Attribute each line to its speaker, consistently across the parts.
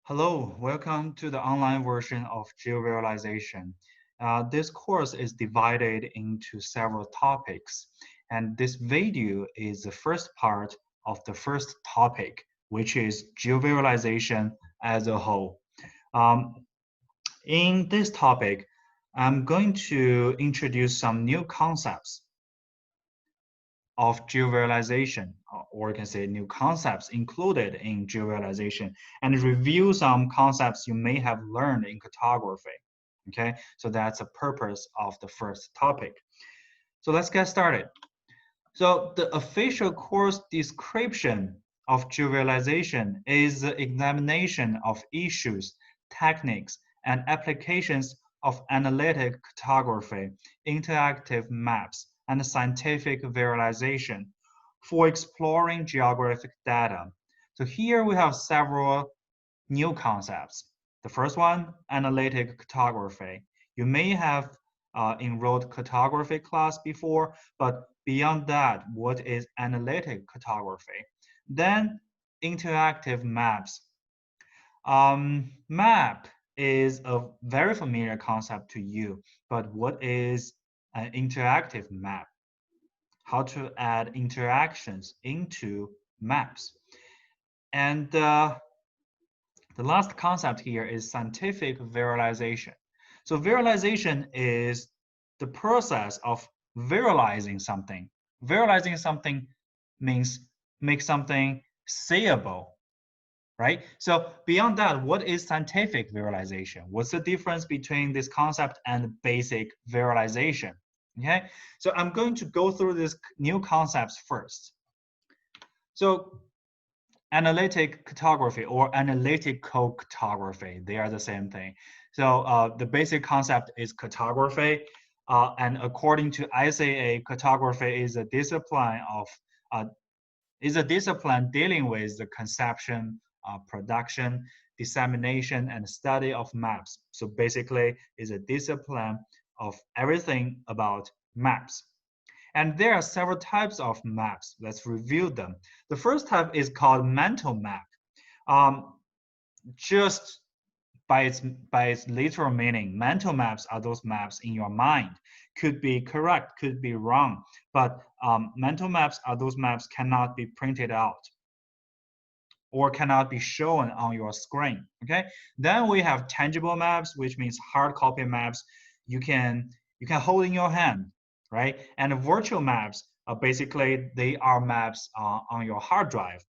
Speaker 1: Hello, welcome to the online version of Geovisualization. This course is divided into several topics, and this video is the first part of the first topic, which is Geovisualization as a whole. Um, in this topic, I'm going to introduce some new concepts of geovisualization, or you can say new concepts included in geovisualization, and review some concepts you may have learned in cartography. Okay, so that's the purpose of the first topic. So let's get started. So the official course description of geovisualization is the examination of issues, techniques, and applications of analytic cartography, interactive maps, and scientific visualization for exploring geographic data. So here we have several new concepts. The first one, analytic cartography. You may have enrolled cartography class before, but beyond that, what is analytic cartography? Then interactive maps. Map is a very familiar concept to you, but what is an interactive map? How to add interactions into maps. And the last concept here is scientific visualization. So visualization is the process of visualizing something. Visualizing something means make something seeable, right? So beyond that, what is scientific visualization? What's the difference between this concept and basic visualization? Okay, so I'm going to go through these new concepts first. So analytic cartography or analytical cartography, they are the same thing. So the basic concept is cartography, and according to ICA, cartography is a discipline dealing with the conception, production, dissemination, and study of maps. So basically, is a discipline of everything about maps. And there are several types of maps. Let's review them. The first type is called mental map. Um, just by its literal meaning, mental maps are those maps in your mind. Could be correct, could be wrong, but mental maps are those maps cannot be printed out or cannot be shown on your screen. Okay. Then we have tangible maps, which means hard copy maps you can hold in your hand, right? And virtual maps, basically they are maps on your hard drive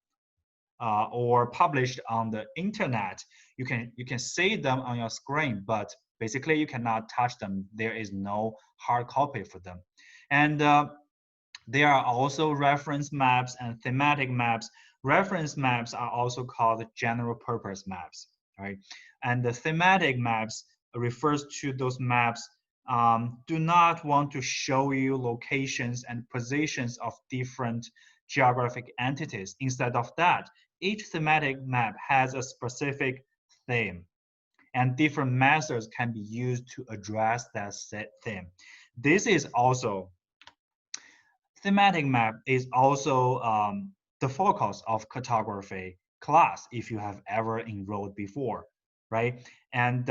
Speaker 1: or published on the internet. You can see them on your screen, but basically you cannot touch them. There is no hard copy for them. And there are also reference maps and thematic maps. Reference maps are also called general purpose maps, right? And the thematic maps refers to those maps do not want to show you locations and positions of different geographic entities. Instead of that, each thematic map has a specific theme, and different methods can be used to address that theme. This is also thematic map is also the focus of cartography class if you have ever enrolled before, right? And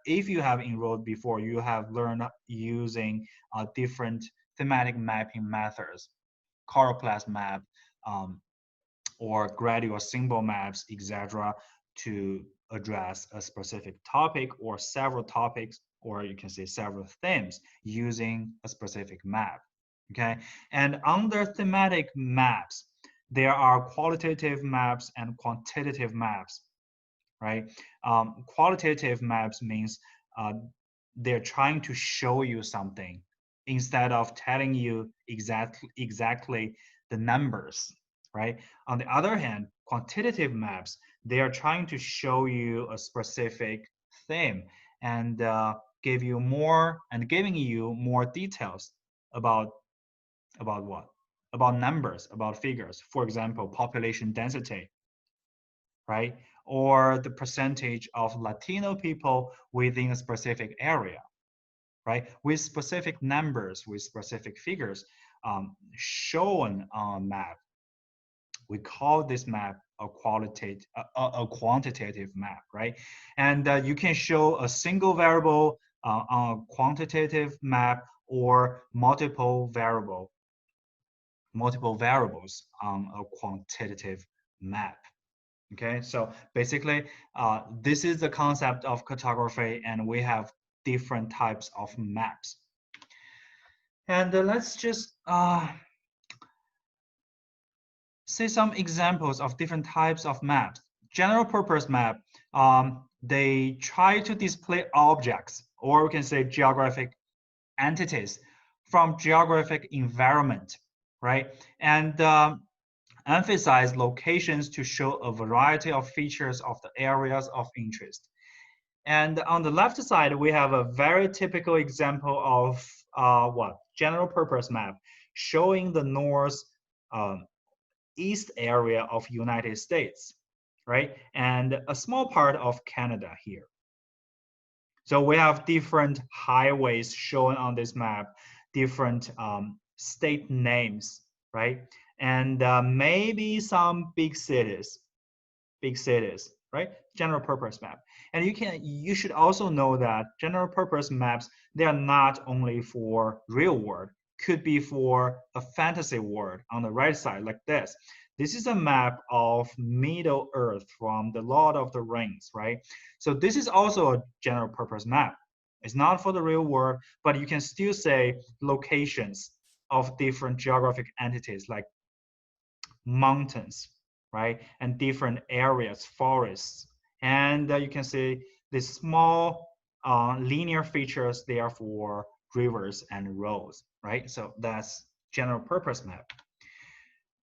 Speaker 1: if you have enrolled before, you have learned using different thematic mapping methods, choroplast map, um, or gradual symbol maps, etc., to address a specific topic or several topics, or you can say several themes using a specific map. Okay, and under thematic maps, there are qualitative maps and quantitative maps, right? Qualitative maps means they're trying to show you something instead of telling you exactly the numbers, right? On the other hand, quantitative maps, they are trying to show you a specific theme and giving you more details about what? About numbers, about figures. For example, population density, right? Or the percentage of Latino people within a specific area, right? With specific numbers, with specific figures shown on a map. We call this map a quantitative map, right? And you can show a single variable on a quantitative map or multiple variables on a quantitative map. Okay, so basically, this is the concept of cartography, and we have different types of maps. And let's just see some examples of different types of maps. General purpose map, they try to display objects, or we can say geographic entities from geographic environment, right? And emphasize locations to show a variety of features of the areas of interest. And on the left side, we have a very typical example of general purpose map showing the north east area of United States, right? And a small part of Canada here. So we have different highways shown on this map, different state names, right? And maybe some big cities, right? General purpose map. And you should also know that general purpose maps, they are not only for real world, could be for a fantasy world on the right side like this. This is a map of Middle Earth from the Lord of the Rings, right? So this is also a general purpose map. It's not for the real world, but you can still say locations of different geographic entities like mountains, right? And different areas, forests. And you can see the small linear features there for rivers and roads, right? So that's general purpose map.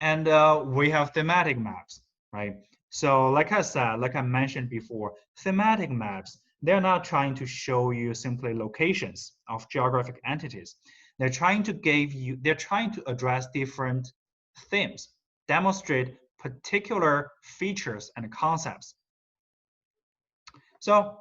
Speaker 1: And we have thematic maps, right? So like I said, like I mentioned before, thematic maps, they're not trying to show you simply locations of geographic entities. They're trying to address different themes, demonstrate particular features and concepts. So,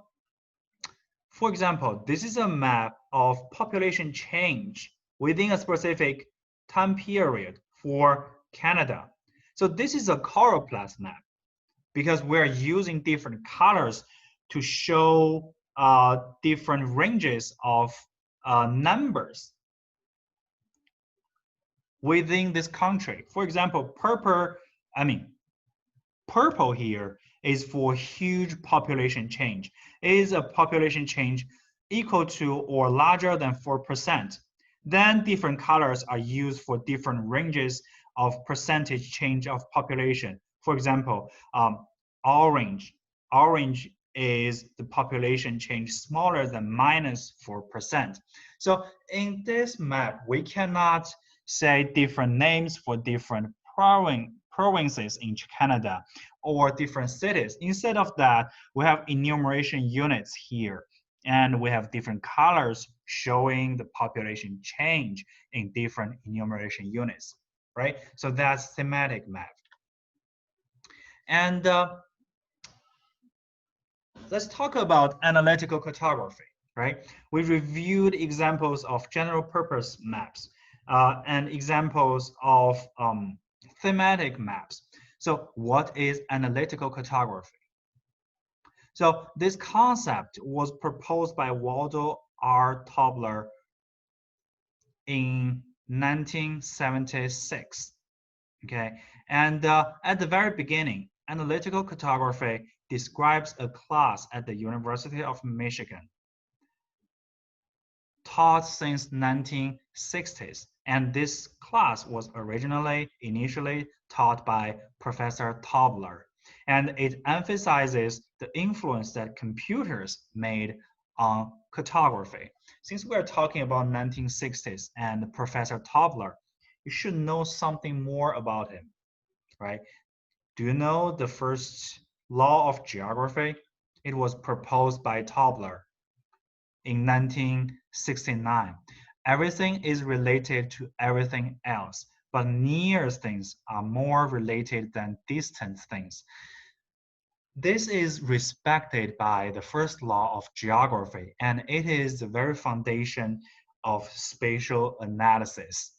Speaker 1: for example, this is a map of population change within a specific time period for Canada. So this is a chloroplast map because we're using different colors to show different ranges of numbers within this country. For example, purple here is for huge population change. It is a population change equal to or larger than 4%. Then different colors are used for different ranges of percentage change of population. For example, orange is the population change smaller than -4%. So in this map, we cannot say different names for different provinces in Canada or different cities. Instead of that, we have enumeration units here, and we have different colors showing the population change in different enumeration units, right? So that's thematic map. And let's talk about analytical cartography, right? We reviewed examples of general purpose maps and examples of thematic maps. So what is analytical cartography? So this concept was proposed by Waldo R. Tobler in 1976, okay? And at the very beginning, analytical cartography describes a class at the University of Michigan taught since 1960s. And this class was initially taught by Professor Tobler. And it emphasizes the influence that computers made on cartography. Since we're talking about 1960s and Professor Tobler, you should know something more about him, right? Do you know the first law of geography? It was proposed by Tobler in 1969. Everything is related to everything else, but near things are more related than distant things. This is respected by the first law of geography, and it is the very foundation of spatial analysis.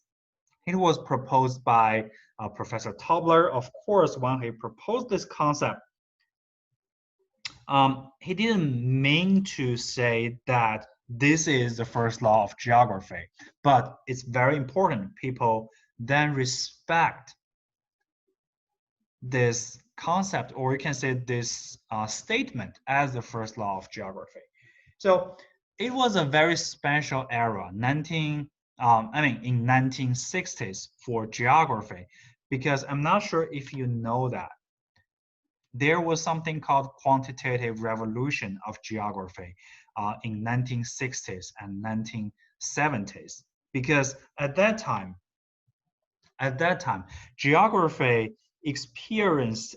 Speaker 1: It was proposed by Professor Tobler, of course, when he proposed this concept, he didn't mean to say that this is the first law of geography, but it's very important. People then respect this concept, or you can say this statement as the first law of geography. So it was a very special era, in 1960s for geography, because I'm not sure if you know that there was something called quantitative revolution of geography in 1960s and 1970s, because at that time, geography experienced,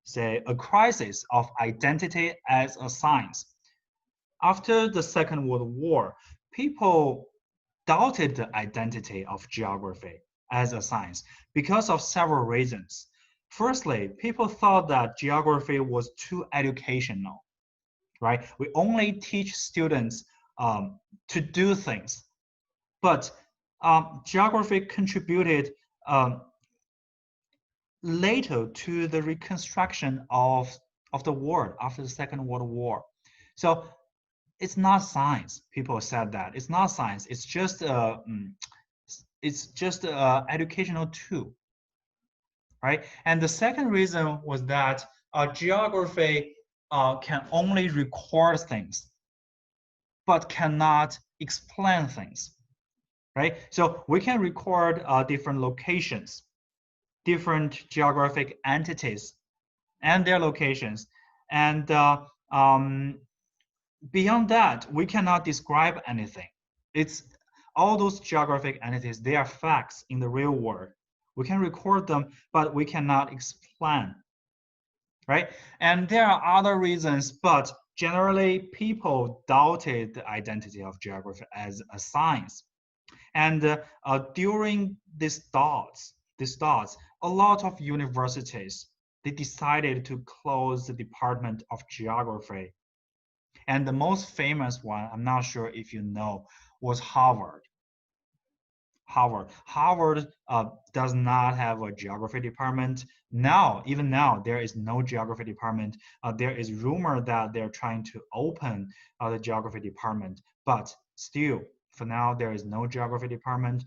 Speaker 1: say, a crisis of identity as a science. After the Second World War, people doubted the identity of geography as a science because of several reasons. Firstly, people thought that geography was too educational, right? We only teach students to do things, but geography contributed um, later to the reconstruction of the world after the Second World War. So it's not science. People said that it's not science. It's just a educational tool, right? And the second reason was that geography can only record things, but cannot explain things, right? So we can record different locations, different geographic entities, and their locations, and beyond that, we cannot describe anything. It's all those geographic entities, they are facts in the real world. We can record them, but we cannot explain, right? And there are other reasons, but generally people doubted the identity of geography as a science. And during these thoughts, a lot of universities, they decided to close the Department of Geography. And the most famous one, I'm not sure if you know, was Harvard. Harvard does not have a geography department. Even now, there is no geography department. There is rumor that they're trying to open the geography department, but still, for now, there is no geography department.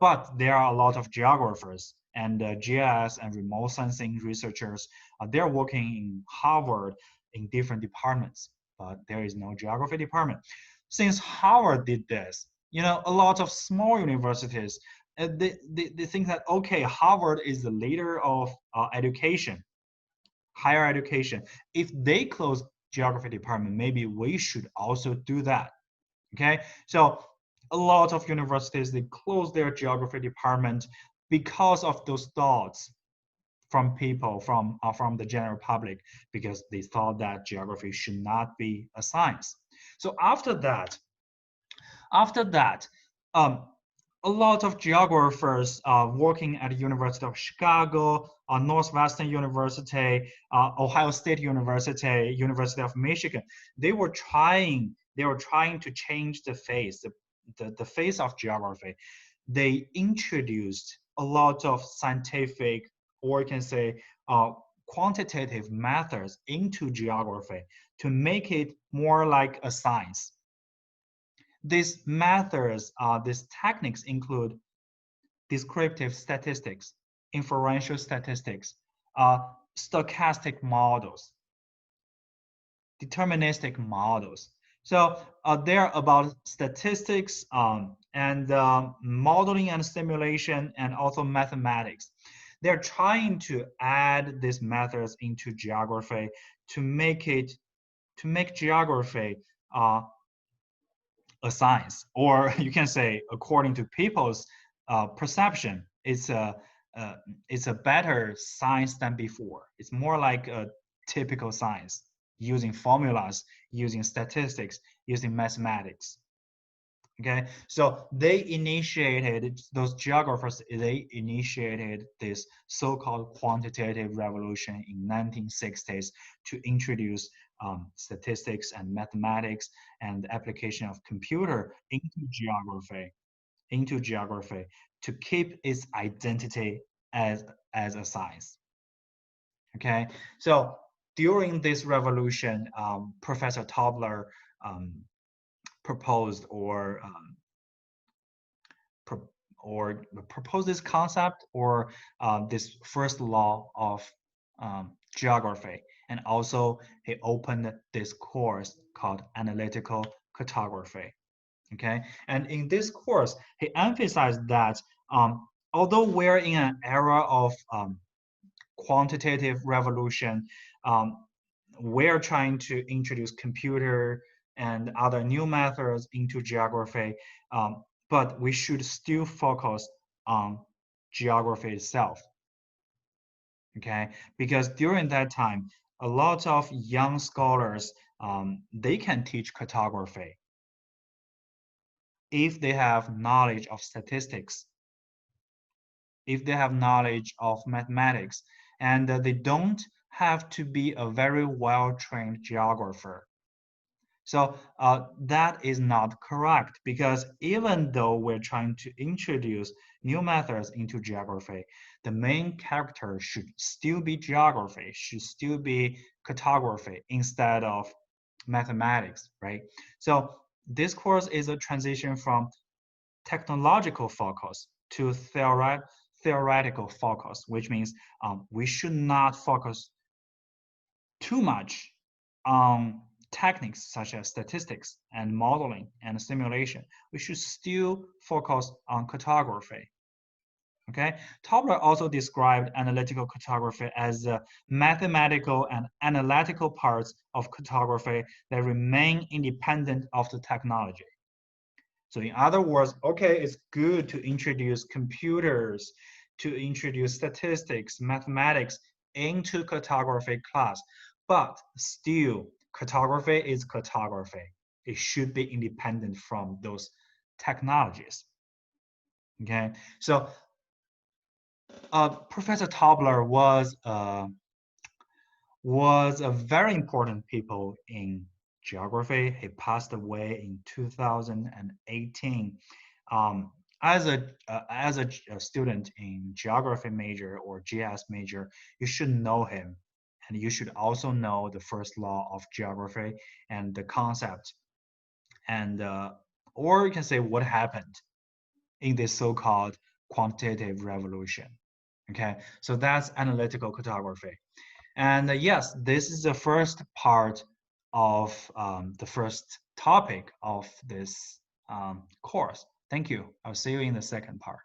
Speaker 1: But there are a lot of geographers and GIS and remote sensing researchers. They're working in Harvard in different departments, but there is no geography department. Since Harvard did this, a lot of small universities, they think that, okay, Harvard is the leader of education, higher education. If they close geography department, maybe we should also do that. Okay, so a lot of universities, they close their geography department because of those thoughts from people, from the general public, because they thought that geography should not be a science. So after that, um, a lot of geographers working at the University of Chicago, Northwestern University, Ohio State University, University of Michigan, they were trying to change the face of geography. They introduced a lot of scientific, or you can say quantitative methods into geography to make it more like a science. These methods, these techniques include descriptive statistics, inferential statistics, uh, stochastic models, deterministic models. So they're about statistics and modeling and simulation, and also mathematics. They're trying to add these methods into geography to make geography a science, or you can say, according to people's perception, uh, it's a better science than before. It's more like a typical science, using formulas, using statistics, using mathematics. Okay, so those geographers, they initiated this so-called quantitative revolution in 1960s to introduce statistics and mathematics and the application of computer into geography to keep its identity as a science. Okay, so during this revolution, Professor Tobler um, proposed pro- or proposed this concept or this first law of geography, and also he opened this course called analytical cartography. Okay, and in this course, he emphasized that although we're in an era of quantitative revolution, um, we're trying to introduce computer and other new methods into geography, but we should still focus on geography itself. Okay, because during that time, a lot of young scholars they can teach cartography if they have knowledge of statistics, if they have knowledge of mathematics, and they don't have to be a very well-trained geographer. So that is not correct, because even though we're trying to introduce new methods into geography, the main character should still be geography, should still be cartography instead of mathematics, right? So this course is a transition from technological focus to theoretical focus, which means we should not focus too much on techniques such as statistics and modeling and simulation. We should still focus on cartography. Okay, Tobler also described analytical cartography as the mathematical and analytical parts of cartography that remain independent of the technology. So in other words, okay, it's good to introduce computers, to introduce statistics, mathematics into cartography class, but still cartography is cartography. It should be independent from those technologies. Okay, so Professor Tobler was a very important people in geography. He passed away in 2018. Um, as a student in geography major or GS major, you should know him, and you should also know the first law of geography and the concept, and or you can say what happened in this so-called quantitative revolution. Okay, so that's analytical cartography. And yes, this is the first part of the first topic of this course. Thank you. I'll see you in the second part.